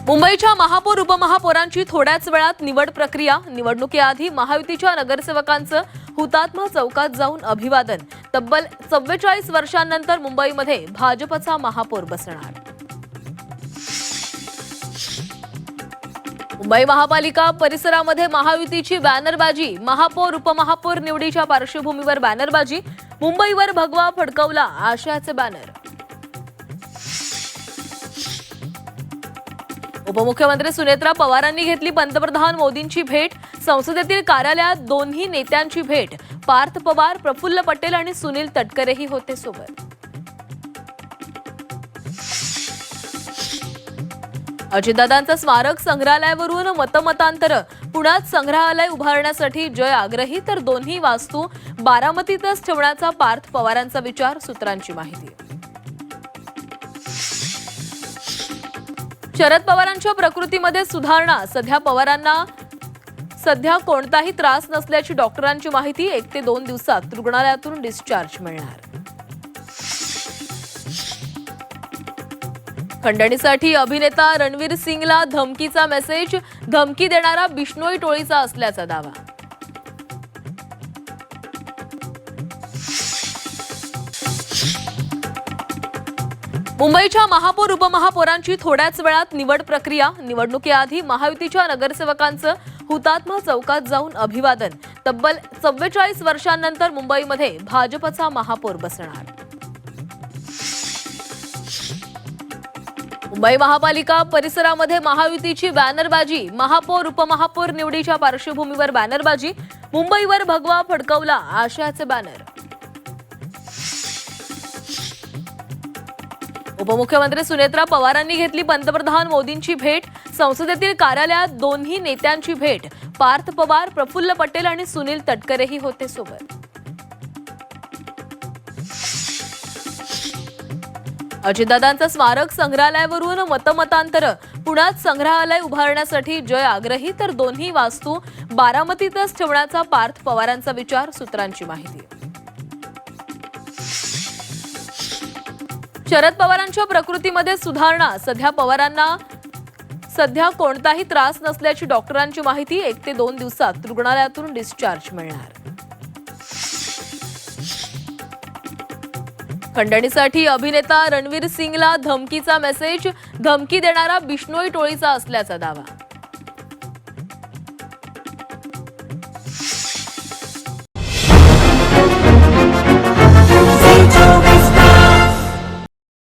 मुंबईच्या महापौर उपमहापौरांची थोड्याच वेळात निवड प्रक्रिया। निवडणुकीआधी महायुतीच्या नगरसेवकांचं हुतात्मा चौकात जाऊन अभिवादन। तब्बल 44 वर्षांनंतर मुंबईमध्ये भाजपचा महापौर बसणार। मुंबई महापालिका परिसरामध्ये महायुतीची बॅनरबाजी। महापौर उपमहापौर निवडीच्या पार्श्वभूमीवर बॅनरबाजी। मुंबईवर भगवा फडकवला आशयाचे बॅनर। उपमुख्यमंत्री सुनेत्रा पवारांनी घेतली पंतप्रधान मोदींची भेट। संसदेतील कार्यालयात दोन्ही नेत्यांची भेट। पार्थ पवार, प्रफुल्ल पटेल आणि सुनील तटकरेही होते सोबत। अजितदादांचं स्मारक संग्रहालयावरून मतमतांतर। पुण्यात संग्रहालय उभारण्यासाठी जय आग्रही, तर दोन्ही वास्तू बारामतीतच ठेवण्याचा पार्थ पवारांचा विचार, सूत्रांची माहिती। शरद पवारांच्या प्रकृतीमध्ये सुधारणा। सध्या कोणताही त्रास नसल्याची डॉक्टरांची माहिती। 1 ते 2 दिवसात रुग्णालयातून डिस्चार्ज मिळणार। खंडणीसाठी अभिनेता रणवीर सिंगला धमकीचा मेसेज। धमकी देणारा बिश्नोई टोळीचा असल्याचा दावा। मुंबईच्या महापौर उपमहापौरांची थोड्याच वेळात निवड प्रक्रिया। निवडणुकीआधी महायुतीच्या नगरसेवकांचं हुतात्मा चौकात जाऊन अभिवादन। तब्बल 44 वर्षांनंतर मुंबईमध्ये भाजपचा महापौर बसणार। मुंबई महापालिका परिसरामध्ये महायुतीची बॅनरबाजी। महापौर उपमहापौर निवडीच्या पार्श्वभूमीवर बॅनरबाजी। मुंबईवर भगवा फडकवला आशयाचे बॅनर। उपमुख्यमंत्री सुनेत्रा पवारांनी घेतली पंतप्रधान मोदींची भेट। संसदेतील कार्यालयात दोन्ही नेत्यांची भेट। पार्थ पवार, प्रफुल्ल पटेल आणि सुनील तटकरेही होते सोबत। अजितदादांचं स्मारक संग्रहालयावरून मतमतांतर। पुण्यात संग्रहालय उभारण्यासाठी जय आग्रही, तर दोन्ही वास्तू बारामतीतच ठेवण्याचा पार्थ पवारांचा विचार, सूत्रांची माहिती। शरद पवारांच्या प्रकृतीमध्ये सुधारणा। सध्या कोणताही त्रास नसल्याची डॉक्टरांची माहिती। 1 ते 2 दिवसात रुग्णालयातून डिस्चार्ज मिळणार। खंडणीसाठी अभिनेता रणवीर सिंगला धमकीचा मेसेज। धमकी देणारा बिश्नोई टोळीचा असल्याचा दावा।